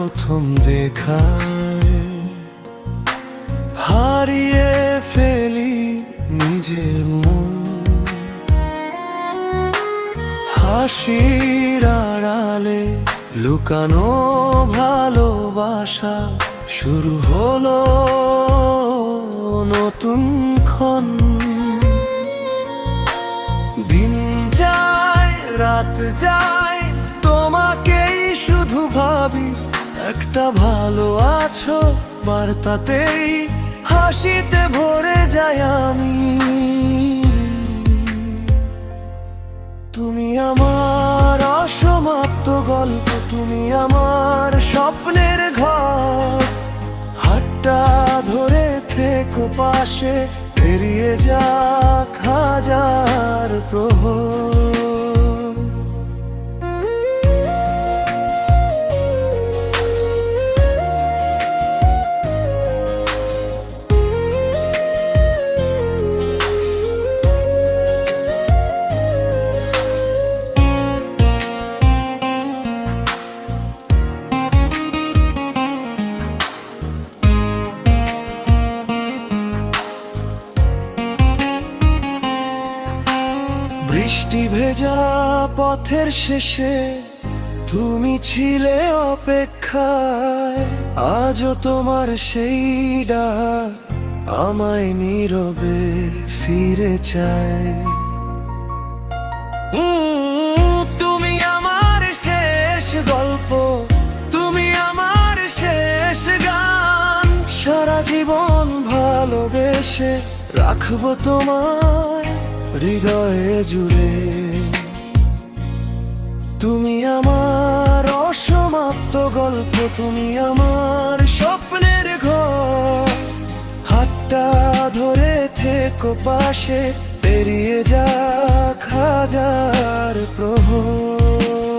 প্রথম দেখায় হারিয়ে ফেলি নিজের মন। হাসির আড়ালে লুকানো ভালোবাসা শুরু হলো নতুন ক্ষণ। দিন যায় রাত যায় তোমাকেই শুধু ভাবি, একটা ভালো আছো বার্তাতেই হাসিতে ভরে যায় আমি। তুমি আমার অসমাপ্ত গল্প, তুমি আমার স্বপ্নের ঘর। হাতটা ধরে থেকো পাশে, পেরিয়ে যাক হাজার প্রহর। বৃষ্টি ভেজা পথের শেষে তুমি ছিলে অপেক্ষায়, আজও তোমার সেই ডাক আমায় নীরবে ফিরে চায়। তুমি আমার শেষ গল্প, তুমি আমার শেষ গান। সারা জীবন ভালোবেসে রাখবো তোমায় হৃদয়ে জুড়ে। তুমি আমার অসমাপ্ত গল্প, তুমি আমার স্বপ্নের ঘর। হাতটা ধরে থেকো পাশে, পেরিয়ে যাক হাজার প্রহর।